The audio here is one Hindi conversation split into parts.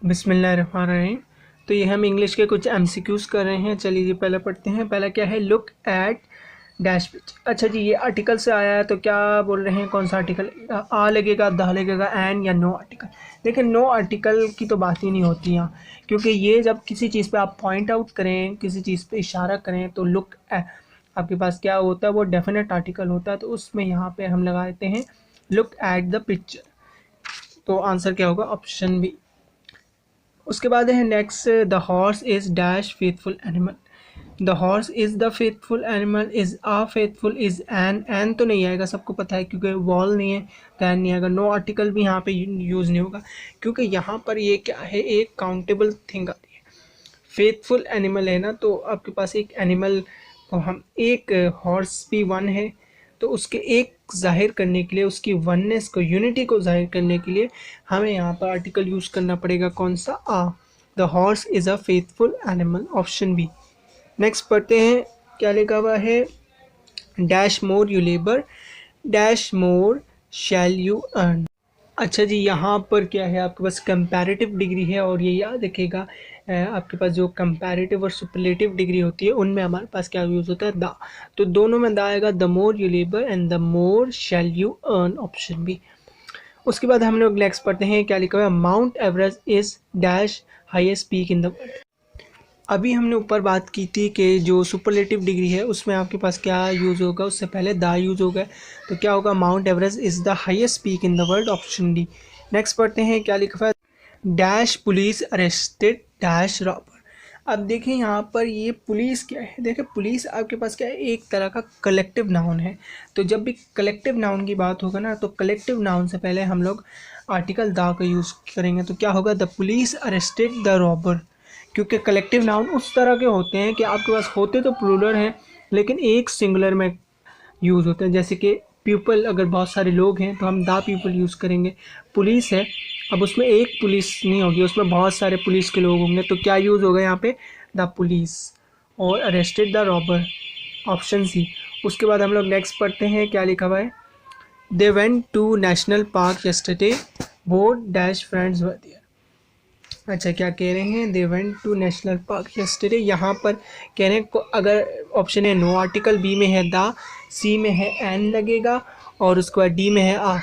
बिस्मिल्लाहिर्रहमानिर्रहीम। तो ये हम इंग्लिश के कुछ एमसीक्यूज़ कर रहे हैं। चलिए जी पहले पढ़ते हैं। पहला क्या है, लुक एट डैश पिच। अच्छा जी, ये आर्टिकल से आया है तो क्या बोल रहे हैं, कौन सा आर्टिकल, आ लगेगा, द लगेगा, एन या नो आर्टिकल। लेकिन नो आर्टिकल की तो बात ही नहीं होती यहाँ, क्योंकि ये जब किसी चीज़ पे आप पॉइंट आउट करें, किसी चीज़ पे इशारा करें तो लुक आपके पास क्या होता है, वो डेफिनेट आर्टिकल होता है। तो उसमें यहाँ पे हम लगा देते हैं लुक एट द पिक्चर। तो आंसर क्या होगा, ऑप्शन बी। उसके बाद है next, the horse is dash faithful animal. The horse is the faithful animal, is a faithful, is an तो नहीं आएगा, सबको पता है, क्योंकि वॉल नहीं है तो एन नहीं आएगा। नो आर्टिकल भी यहाँ पे यूज़ नहीं होगा, क्योंकि यहाँ पर ये क्या है, एक काउंटेबल थिंग आती है। फेथफुल एनिमल है ना, तो आपके पास एक एनिमल को हम, एक हॉर्स भी वन है, तो उसके एक ज़ाहिर करने के लिए, उसकी वननेस को, यूनिटी को ज़ाहिर करने के लिए हमें यहाँ पर आर्टिकल यूज़ करना पड़ेगा, कौन सा, आ। The horse is a faithful animal, option B. Next पढ़ते हैं, क्या लिखा हुआ है, dash more you labour, dash more shall you earn. अच्छा जी, यहाँ पर क्या है, आपके पास कंपैरेटिव डिग्री है, और ये याद रखिएगा, आपके पास जो कंपैरेटिव और सुपरलेटिव डिग्री होती है उनमें हमारे पास क्या यूज़ होता है, द। तो दोनों में द आएगा, the more you labour and the more shall you earn, option B. उसके बाद हम लोग नेक्स्ट पढ़ते हैं, क्या लिखा हुआ है, mount Everest is dash highest peak in the world. अभी हमने ऊपर बात की थी कि जो सुपरलेटिव डिग्री है उसमें आपके पास क्या यूज़ होगा, उससे पहले द यूज़ होगा, तो क्या होगा, mount Everest is the highest peak in the world, option D. Next पढ़ते हैं, क्या लिखा है, dash police arrested dash robber. अब देखें यहाँ पर ये पुलिस क्या है, देखें पुलिस आपके पास क्या है, एक तरह का कलेक्टिव नाउन है। तो जब भी कलेक्टिव नाउन की बात होगा ना, तो कलेक्टिव नाउन से पहले हम लोग आर्टिकल द का यूज़ करेंगे। तो क्या होगा, the police arrested the robber, क्योंकि कलेक्टिव नाउन उस तरह के होते हैं कि आपके पास होते तो प्लूरल हैं, लेकिन एक सिंगुलर में यूज़ होते हैं। जैसे कि पीपल, अगर बहुत सारे लोग हैं तो हम द पीपल यूज़ करेंगे। पुलिस है, अब उसमें एक पुलिस नहीं होगी, उसमें बहुत सारे पुलिस के लोग होंगे, तो क्या यूज़ होगा यहाँ पे, द पुलिस। और arrested the robber, option C. उसके बाद हम लोग नेक्स्ट पढ़ते हैं, क्या लिखा हुआ है, they went to national park yesterday, both dash friends were there. अच्छा, क्या कह रहे हैं, they went to national park yesterday. यहाँ पर कह रहे हैं अगर ऑप्शन है नो आर्टिकल, बी में है द, सी में है एन लगेगा, और उसके बाद डी में है आ।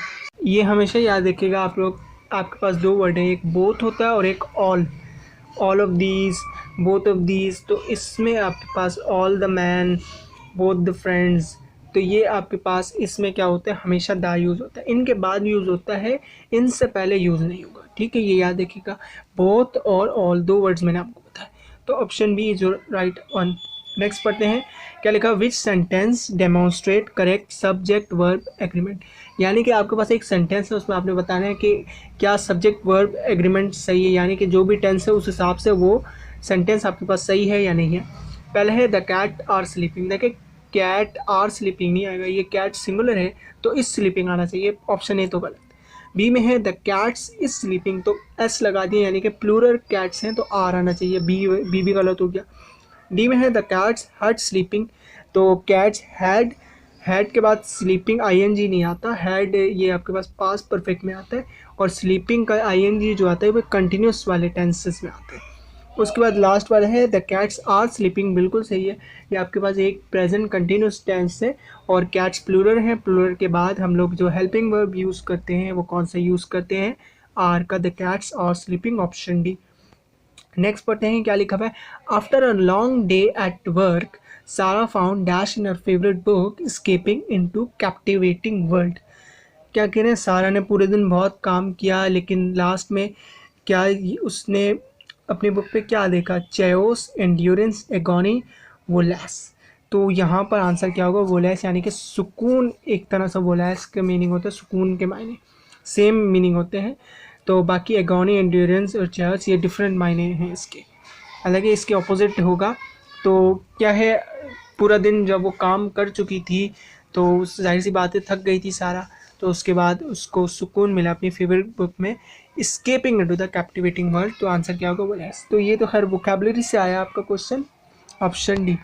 ये हमेशा याद रखिएगा आप लोग, आपके पास दो वर्ड है, एक बोथ होता है और एक all. All of these, both of these, तो इसमें आपके पास all the man, both the friends, तो ये आपके पास इसमें क्या होता है, हमेशा दा यूज़ होता है, इनके बाद यूज़ होता है, इनसे पहले यूज़ नहीं होगा, ठीक है, ये याद रखिएगा। बोथ और ऑल दो वर्ड्स मैंने आपको बताया, तो option B is right one. Next पढ़ते हैं, क्या लिखा, which sentence demonstrate correct subject verb agreement. यानी कि आपके पास एक सेंटेंस है, उसमें आपने बताना है कि क्या सब्जेक्ट वर्ब एग्रीमेंट सही है, यानी कि जो भी टेंस है उस हिसाब से वो सेंटेंस आपके पास सही है या नहीं है। पहले है द कैट आर स्लीपिंग, देखिए कैट आर स्लीपिंग नहीं आएगा, ये कैट सिंगुलर है तो इस स्लीपिंग आना चाहिए, ऑप्शन ए तो गलत। बी में है द कैट्स इज स्लीपिंग, तो एस लगा दिए, यानी कि प्लूरल कैट्स हैं तो आर आना चाहिए, बी भी गलत हो गया। डी में है द कैट्स हैड स्लीपिंग, तो कैट्स हैड के बाद स्लीपिंग आईएनजी नहीं आता, हैड ये आपके पास पास्ट परफेक्ट में आता है, और स्लीपिंग का आईएनजी जो आता है वो कंटिन्यूस वाले टेंसेस में आता है। उसके बाद लास्ट वाला है द कैट्स आर स्लीपिंग, बिल्कुल सही है, ये आपके पास एक प्रेजेंट कंटिन्यूस टेंस है, और कैट्स प्लूरल है, प्लूरल के बाद हम लोग जो हेल्पिंग वर्ब यूज़ करते हैं वो कौन सा यूज़ करते हैं, आर का, the cats are sleeping, option D. Next पढ़ते हैं, क्या लिखा हुआ है, after a long day at work Sara found dash in her favourite book escaping into captivating world. क्या कह रहे हैं, सारा ने पूरे दिन बहुत काम किया, लेकिन लास्ट में क्या उसने अपनी बुक पे क्या देखा, चेओस, एंड्योरेंस, एगोनी, वोलैस। तो यहाँ पर आंसर क्या होगा, वोलैस, यानी कि सुकून, एक तरह से वोलैस का मीनिंग होता है सुकून के मायने, सेम मीनिंग होते हैं। तो बाकी एगोनी, एंड्योरेंस और चेओस ये डिफरेंट मायने हैं इसके, हालांकि इसके ऑपोजिट होगा। तो क्या है, पूरा दिन जब वो काम कर चुकी थी तो जाहिर सी बात है थक गई थी सारा, तो उसके बाद उसको सुकून मिला अपनी फेवरेट बुक में, escaping into the captivating world. तो आंसर क्या होगा, वोलैस। तो ये तो हर वोकैबुलरी से आया आपका क्वेश्चन, ऑप्शन डी।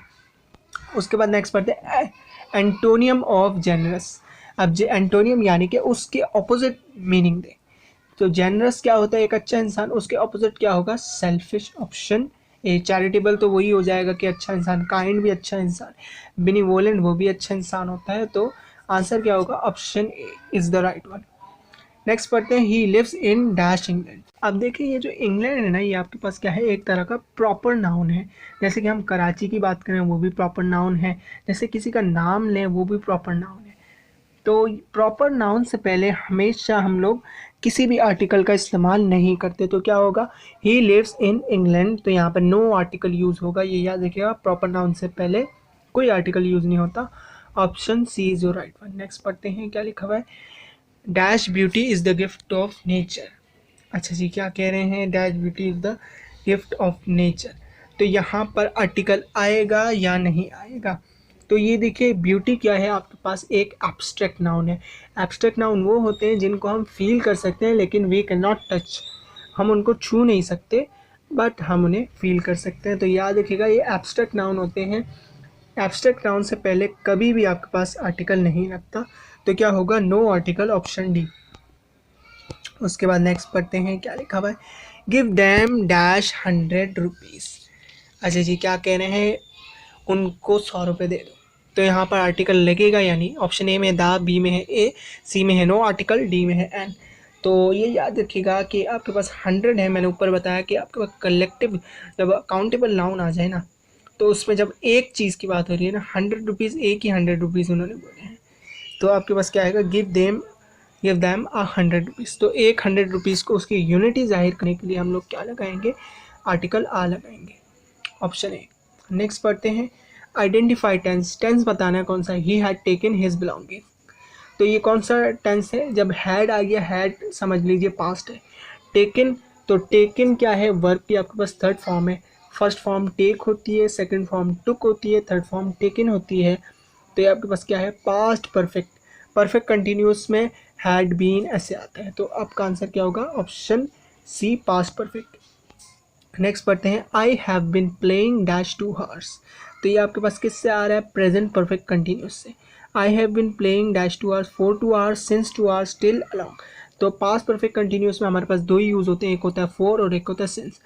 उसके बाद नेक्स्ट पढ़ते हैं, एंटोनियम ऑफ जेनरस। अब जो एंटोनियम यानी कि उसके ऑपोजिट मीनिंग दे, तो जेनरस क्या होता है, एक अच्छा इंसान, उसके ऑपोजिट क्या होगा, सेल्फिश। Option A. चैरिटेबल तो वही हो जाएगा कि अच्छा इंसान, काइंड भी अच्छा इंसान, बेनिवोलेंट वो भी अच्छा इंसान होता है। तो आंसर क्या होगा, option A is the right one. Next पढ़ते हैं, he lives in dash England. अब देखिए ये जो इंग्लैंड है ना, ये आपके पास क्या है, एक तरह का प्रॉपर नाउन है। जैसे कि हम कराची की बात करें वो भी प्रॉपर नाउन है, जैसे किसी का नाम लें वो भी प्रॉपर नाउन है। तो प्रॉपर नाउन से पहले हमेशा हम लोग किसी भी आर्टिकल का इस्तेमाल नहीं करते। तो क्या होगा, ही लिव्स इन इंग्लैंड, तो यहाँ पर नो आर्टिकल यूज़ होगा, ये याद रखिएगा, प्रॉपर नाउन से पहले कोई आर्टिकल यूज़ नहीं होता। Option C is your right one. Next पढ़ते हैं, क्या लिखा हुआ है, dash beauty is the gift of nature. अच्छा जी, क्या कह रहे हैं, dash beauty is the gift of nature. तो यहाँ पर आर्टिकल आएगा या नहीं आएगा। तो ये देखिए, ब्यूटी क्या है आपके पास, एक एब्स्ट्रैक्ट नाउन है। एब्स्ट्रैक्ट नाउन वो होते हैं जिनको हम फील कर सकते हैं लेकिन वी कैन नॉट टच, हम उनको छू नहीं सकते बट हम उन्हें फील कर सकते हैं। तो याद रखिएगा ये एब्स्ट्रैक्ट नाउन होते हैं। एब्स्ट्रैक्ट नाउन से पहले कभी भी आपके पास आर्टिकल नहीं लगता। तो क्या होगा, नो आर्टिकल, ऑप्शन डी। उसके बाद नेक्स्ट पढ़ते हैं, क्या लिखा हुआ है, गिव डैम डैश 100 रुपीज़। अच्छा जी, क्या कह रहे हैं, उनको 100 रुपये दे दो। तो यहाँ पर आर्टिकल लगेगा या नहीं। ऑप्शन ए में दा, बी में है ए, सी में है नो आर्टिकल, डी में है एन। तो ये याद रखिएगा कि आपके पास 100 है, मैंने ऊपर बताया कि आपके पास कलेक्टिव जब काउंटेबल नाउन आ जाए ना, तो उसमें जब एक चीज़ की बात हो रही है ना, 100 रुपीज़, एक ही 100 रुपीज़ उन्होंने बोले हैं, तो आपके पास क्या आएगा, गिव दैम 100 रुपीज़। तो एक 100 रुपीज़ को उसकी यूनिटी जाहिर करने के लिए हम लोग क्या लगाएंगे, आर्टिकल आ लगाएंगे, ऑप्शन ए। नेक्स्ट पढ़ते हैं, आइडेंटिफाई टेंस। टेंस बताना है कौन सा, he had taken his belonging. तो ये कौन सा टेंस है, जब हैड आ गया, हैड समझ लीजिए पास्ट है। टेकन, तो टेकन क्या है, वर्ब की आपके पास थर्ड फॉर्म है। फर्स्ट फॉर्म टेक होती है, सेकंड फॉर्म टुक होती है, थर्ड फॉर्म टेकन होती है। तो ये आपके पास क्या है, पास्ट परफेक्ट। परफेक्ट कंटिन्यूस में हैड बीन ऐसे आता है। तो आपका आंसर क्या होगा, option C, past perfect. Next पढ़ते हैं, I have been playing dash 2 hours। तो ये आपके पास किससे आ रहा है, प्रेजेंट परफेक्ट कंटिन्यूस से। आई have been playing dash 2 hours for 2 hours since 2 hours still along. तो पास्ट परफेक्ट कंटिन्यूस में हमारे पास दो ही यूज़ होते हैं, एक होता है फॉर और एक होता है सिंस।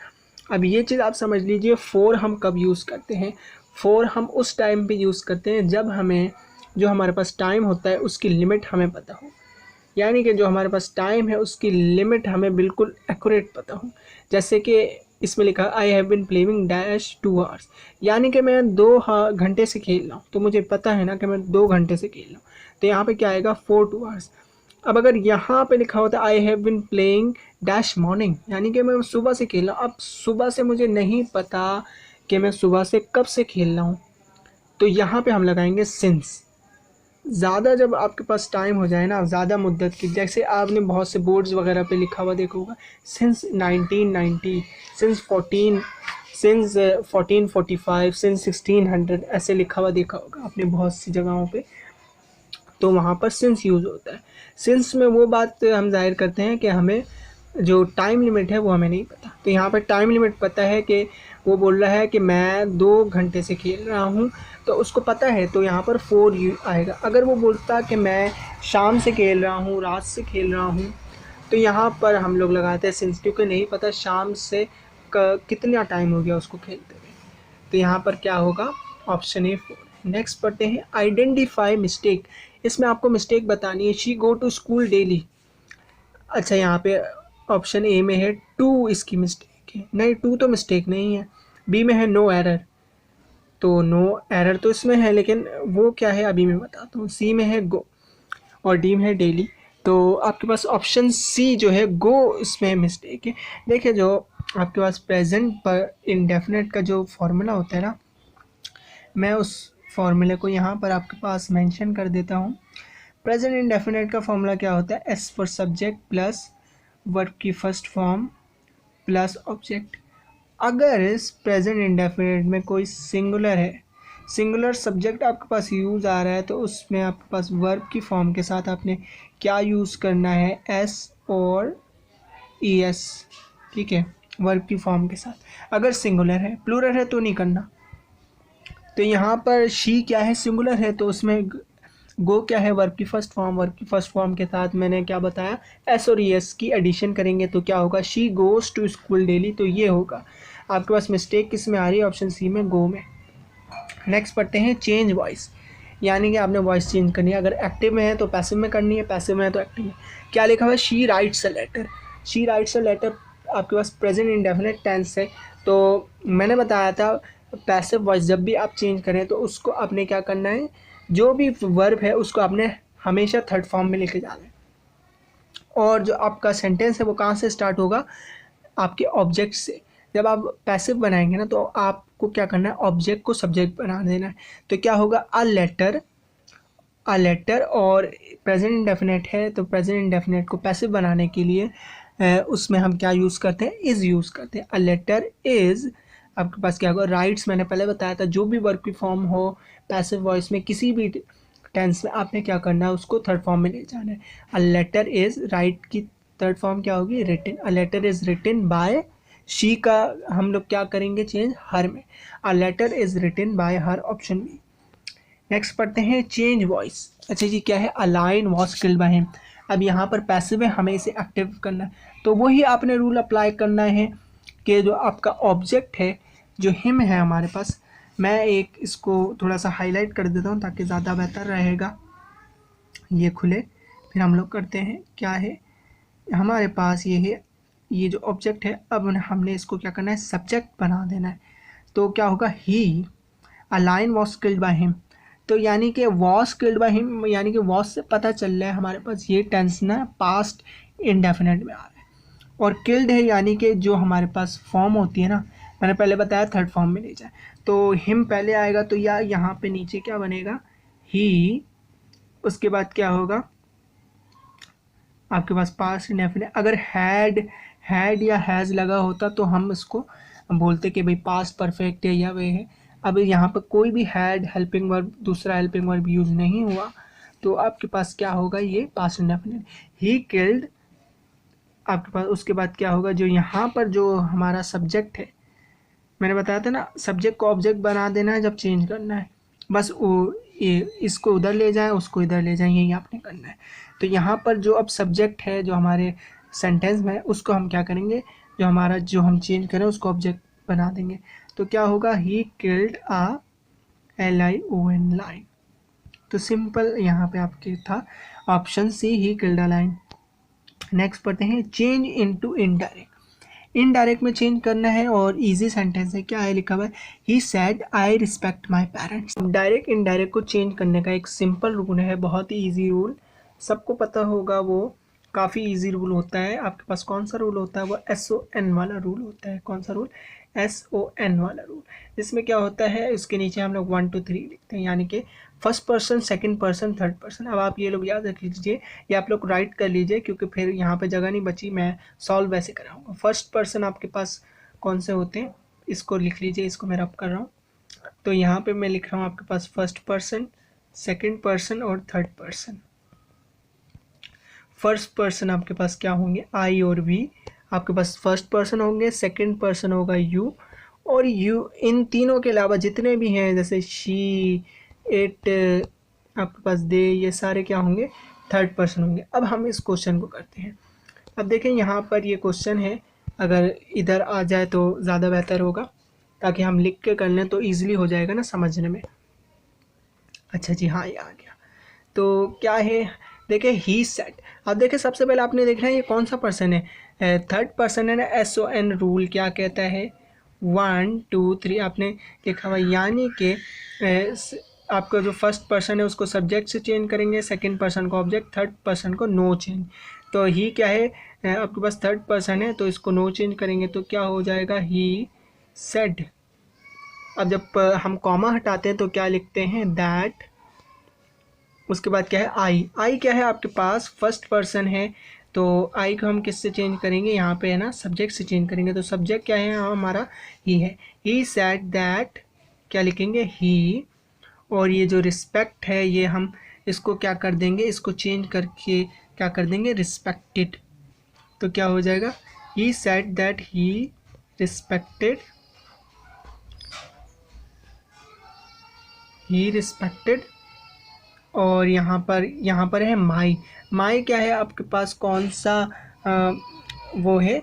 अब ये चीज़ आप समझ लीजिए, फॉर हम कब यूज़ करते हैं, फॉर हम उस टाइम पे यूज़ करते हैं जब हमें जो हमारे पास टाइम होता है उसकी लिमिट हमें पता हो। यानी कि जो हमारे पास टाइम है उसकी लिमिट हमें बिल्कुल एक्यूरेट पता हो। जैसे कि इसमें लिखा आई have been playing dash 2 hours, यानी कि मैं 2 घंटे से खेल रहा हूँ, तो मुझे पता है ना कि मैं 2 घंटे से खेल रहा हूँ। तो यहाँ पे क्या आएगा, फॉर 2 hours। अब अगर यहाँ पे लिखा होता आई have been playing dash morning, यानी कि मैं सुबह से खेल रहा हूँ, अब सुबह से मुझे नहीं पता कि मैं सुबह से कब से खेल रहा हूँ, तो यहाँ पे हम लगाएंगे सिंस। ज़्यादा जब आपके पास टाइम हो जाए ना, ज़्यादा मुद्दत की, जैसे आपने बहुत से बोर्ड्स वगैरह पे लिखा हुआ देखा होगा, सिंस 1990, सिंस 1445, सिंस 1600, ऐसे लिखा हुआ देखा होगा आपने बहुत सी जगहों पे। तो वहाँ पर सिंस यूज़ होता है। सिंस में वो बात हम जाहिर करते हैं कि हमें जो टाइम लिमिट है वो हमें नहीं पता। तो यहाँ पर टाइम लिमिट पता है कि वो बोल रहा है कि मैं 2 घंटे से खेल रहा हूँ, तो उसको पता है, तो यहाँ पर 4 आएगा। अगर वो बोलता कि मैं शाम से खेल रहा हूँ, रात से खेल रहा हूँ, तो यहाँ पर हम लोग लगाते हैं सिंस, क्योंकि नहीं पता शाम से कितना टाइम हो गया उसको खेलते हुए। तो यहाँ पर क्या होगा, ऑप्शन ए 4। नेक्स्ट पढ़ते हैं, आइडेंटिफाई मिस्टेक। इसमें आपको मिस्टेक बतानी है, she go to school daily. अच्छा, यहाँ पे ऑप्शन ए में है टू, इसकी मिस्टेक है, नहीं टू तो मिस्टेक नहीं है। बी में है नो एरर, तो नो एरर तो इसमें है, लेकिन वो क्या है अभी मैं बताता हूँ। सी में है गो और डी में है डेली। तो आपके पास ऑप्शन सी जो है गो, इसमें मिस्टेक है। देखिए, जो आपके पास प्रेजेंट पर इंडेफिनेट का जो फॉर्मूला होता है ना, मैं उस फॉर्मूले को यहाँ पर आपके पास मेंशन कर देता हूँ। प्रेजेंट इंडेफिनेट का फॉर्मूला क्या होता है, S for subject plus verb की फर्स्ट फॉर्म प्लस ऑब्जेक्ट। अगर इस प्रेजेंट इंडेफिनेट में कोई सिंगुलर है, सिंगुलर सब्जेक्ट आपके पास यूज़ आ रहा है, तो उसमें आपके पास वर्ब की फॉर्म के साथ आपने क्या यूज़ करना है, एस और ई एस, ठीक है, वर्ब की फॉर्म के साथ। अगर सिंगुलर है, प्लूरल है तो नहीं करना। तो यहाँ पर शी क्या है, सिंगुलर है, तो उसमें गो क्या है, वर्ब की फर्स्ट फॉर्म। वर्ब की फर्स्ट फॉर्म के साथ मैंने क्या बताया, एस और एस की एडिशन करेंगे तो क्या होगा, she goes to school daily. तो ये होगा आपके पास मिस्टेक किस में आ रही है, ऑप्शन सी में, गो में। नेक्स्ट पढ़ते हैं चेंज वॉइस, यानी कि आपने वॉइस चेंज करनी है। अगर एक्टिव में है तो पैसिव में करनी है, पैसिव में है तो एक्टिव में। क्या लिखा हुआ है, she writes a letter. She writes a letter आपके पास प्रेजेंट इंडेफिनिट टेंस है। तो मैंने बताया था पैसिव वॉइस जब भी आप चेंज करें तो उसको आपने क्या करना है, जो भी वर्ब है उसको आपने हमेशा थर्ड फॉर्म में लेके जाना है। और जो आपका सेंटेंस है वो कहाँ से स्टार्ट होगा, आपके ऑब्जेक्ट से। जब आप पैसिव बनाएंगे ना तो आपको क्या करना है, ऑब्जेक्ट को सब्जेक्ट बना देना है। तो क्या होगा, अ लेटर, और प्रेजेंट इंडेफिनिट है तो प्रेजेंट इंडेफिनिट को पैसिव बनाने के लिए उसमें हम क्या यूज़ करते हैं, इज़ यूज़ करते हैं। अ लेटर इज़ आपके पास क्या होगा, राइट्स। मैंने पहले बताया था जो भी वर्ब की फॉर्म हो पैसिव वॉइस में किसी भी टेंस में आपने क्या करना है, उसको थर्ड फॉर्म में ले जाना है। अ लेटर इज़ राइट की थर्ड फॉर्म क्या होगी, written. A letter is written by, she का हम लोग क्या करेंगे चेंज, हर में। A letter is written by her, option B. Next पढ़ते हैं चेंज वॉइस। अच्छा जी, क्या है, a lion was killed by him. अब यहाँ पर पैसिव है, हमें इसे एक्टिव करना है। तो वही आपने रूल अप्लाई करना है कि जो आपका ऑब्जेक्ट है, जो हिम है हमारे पास, मैं एक इसको थोड़ा सा हाईलाइट कर देता हूँ ताकि ज़्यादा बेहतर रहेगा, ये खुले। फिर हम लोग करते हैं, क्या है हमारे पास ये है, ये जो ऑब्जेक्ट है, अब हमने इसको क्या करना है, सब्जेक्ट बना देना है। तो क्या होगा, he a lion was killed by him. तो यानी कि वॉज किल्ड बाय हिम, यानी कि वॉज से पता चल रहा है हमारे पास ये टेंस ना पास्ट इंडेफिनिट में आ रहा है। और किल्ड है यानी कि जो हमारे पास फॉर्म होती है ना, मैंने पहले बताया थर्ड फॉर्म में ले जाए। तो हिम पहले आएगा तो या यहाँ पे नीचे क्या बनेगा, ही। उसके बाद क्या होगा आपके पास पास्ट इंडेफिनिट। अगर हैड या हैज़ लगा होता तो हम इसको बोलते कि भाई पास्ट परफेक्ट है या वे है। अब यहाँ पर कोई भी हैड हेल्पिंग वर्ब, दूसरा हेल्पिंग वर्ब यूज़ नहीं हुआ तो आपके पास क्या होगा, ये पास्ट इंडेफिनिट। ही किल्ड आपके पास। उसके बाद क्या होगा, जो यहाँ पर जो हमारा सब्जेक्ट है, मैंने बताया था ना सब्जेक्ट को ऑब्जेक्ट बना देना है जब चेंज करना है, बस वो ये इसको उधर ले जाएं उसको इधर ले जाएं, यही आपने करना है। तो यहाँ पर जो अब सब्जेक्ट है जो हमारे सेंटेंस में उसको हम क्या करेंगे, जो हमारा जो हम चेंज करें उसको ऑब्जेक्ट बना देंगे। तो क्या होगा, he killed a LION lion. तो सिंपल यहाँ पे आपके था option C, he killed a lion. Next पढ़ते हैं चेंज इनटू इनडायरेक्ट। इनडायरेक्ट में चेंज करना है और इजी सेंटेंस है, क्या है लिखा हुआ है, he said I respect my parents. Direct indirect को चेंज करने का एक सिंपल रूल है, बहुत ही इजी रूल, सबको पता होगा, वो काफ़ी इजी रूल होता है। आपके पास कौन सा रूल होता है, वो SON वाला रूल होता है। कौन सा रूल, SON वाला रूल। जिसमें क्या होता है, इसके नीचे हम लोग 1 2 3 लिखते हैं, यानी कि first person, second person, third person. अब आप ये लोग याद रख लीजिए, या आप लोग राइट कर लीजिए क्योंकि फिर यहाँ पे जगह नहीं बची, मैं सॉल्व वैसे कराऊंगा। फर्स्ट पर्सन आपके पास कौन से होते हैं, इसको लिख लीजिए, इसको मैं रब कर रहा हूँ। तो यहाँ पे मैं लिख रहा हूँ आपके पास फर्स्ट पर्सन, सेकंड पर्सन और थर्ड पर्सन। फर्स्ट पर्सन आपके पास क्या होंगे, आई और वी। आपके पास फर्स्ट पर्सन होंगे, सेकंड पर्सन होगा यू, और यू इन तीनों के अलावा जितने भी हैं जैसे शी, इट, आपके पास दे, ये सारे क्या होंगे, थर्ड पर्सन होंगे। अब हम इस क्वेश्चन को करते हैं। अब देखें यहाँ पर ये क्वेश्चन है, अगर इधर आ जाए तो ज़्यादा बेहतर होगा ताकि हम लिख के कर लें तो ईजिली हो जाएगा ना समझने में। अच्छा जी, हाँ ये आ गया। तो क्या है, देखिए ही सेड। अब देखिए सबसे पहले आपने देखना है ये कौन सा पर्सन है, थर्ड पर्सन है ना। SON रूल क्या कहता है, 1 2 3 आपने लिखा हुआ, यानी कि आपका जो फर्स्ट पर्सन है उसको सब्जेक्ट से चेंज करेंगे, सेकंड पर्सन को ऑब्जेक्ट, थर्ड पर्सन को नो चेंज। तो ही क्या है, आपके पास थर्ड पर्सन है तो इसको नो चेंज करेंगे तो क्या हो जाएगा, ही सेड। अब जब हम कॉमा हटाते हैं तो क्या लिखते हैं, दैट। उसके बाद क्या है, आई क्या है आपके पास फर्स्ट पर्सन है, तो आई को हम किससे चेंज करेंगे, यहाँ पे है ना सब्जेक्ट से चेंज करेंगे। तो सब्जेक्ट क्या है हमारा, ही है। ही सेड दैट, क्या लिखेंगे, ही। और ये जो रिस्पेक्ट है ये हम इसको क्या कर देंगे, इसको चेंज करके क्या कर देंगे, रिस्पेक्टेड। तो क्या हो जाएगा, ही said that he respected, he respected और यहाँ पर है माई। माई क्या है आपके पास, कौन सा वो है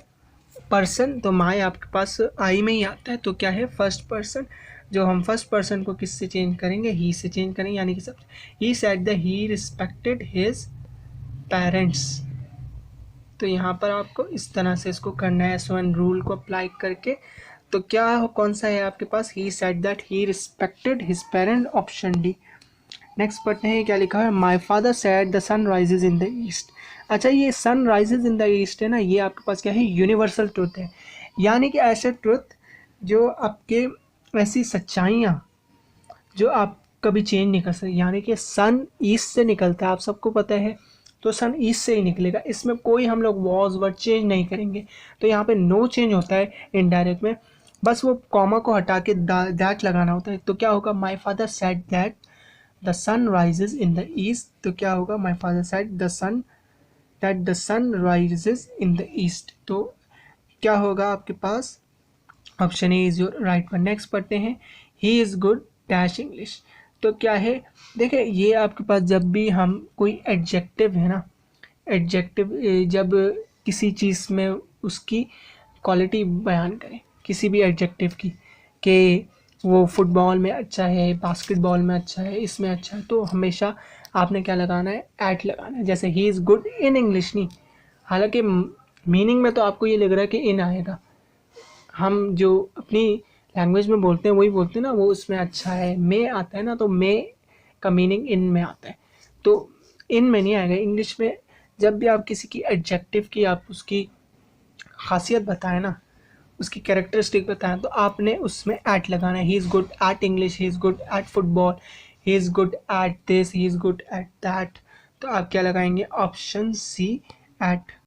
पर्सन, तो माई आपके पास आई में ही आता है, तो क्या है फर्स्ट पर्सन। जो हम फर्स्ट पर्सन को किससे चेंज करेंगे, ही से चेंज करेंगे, यानी कि सब he said the he respected his parents. तो यहाँ पर आपको इस तरह से इसको करना है S1 रूल को अप्लाई करके। तो क्या कौन सा है आपके पास, he said that he respected his parent, option D. Next पढ़ते हैं क्या लिखा है, my father said the sun rises in the east. अच्छा ये sun rises in the east है ना, ये आपके पास क्या है यूनिवर्सल ट्रुथ है, यानी कि ऐसे ट्रुथ जो आपके ऐसी सच्चाइयाँ जो आप कभी चेंज नहीं कर सकते, यानी कि सन ईस्ट से निकलता है, आप सबको पता है, तो सन ईस्ट से ही निकलेगा, इसमें कोई हम लोग वॉज वर्ड चेंज नहीं करेंगे। तो यहाँ पे नो चेंज होता है इनडायरेक्ट में, बस वो कॉमा को हटा के दैट लगाना होता है। तो क्या होगा, my father said that the sun rises in the east. तो क्या होगा, my father said the sun that the sun rises in the east. तो क्या होगा आपके पास, option A is your right one. Next पढ़ते हैं, he is good dash English. तो क्या है, देखिए ये आपके पास जब भी हम कोई एडजेक्टिव है ना, एडजेक्टिव जब किसी चीज़ में उसकी क्वालिटी बयान करें, किसी भी एडजेक्टिव की, कि वो फुटबॉल में अच्छा है, बास्केटबॉल में अच्छा है, इसमें अच्छा है, तो हमेशा आपने क्या लगाना है, एट लगाना है। जैसे ही इज़ गुड इन इंग्लिश नहीं, हालांकि मीनिंग में तो आपको ये लग रहा है कि इन आएगा, हम जो अपनी लैंग्वेज में बोलते हैं वही बोलते हैं ना, वो उसमें अच्छा है, मे आता है ना, तो मे का मीनिंग इन में आता है, तो इन में नहीं आएगा इंग्लिश में। जब भी आप किसी की एडजेक्टिव की आप उसकी खासियत बताएं ना, उसकी कैरेक्टरिस्टिक बताएं, तो आपने उसमें एट लगाना है। ही is good at English, he is good at football, he is good at this, he is good at that. तो आप क्या लगाएंगे, ऑप्शन सी एट।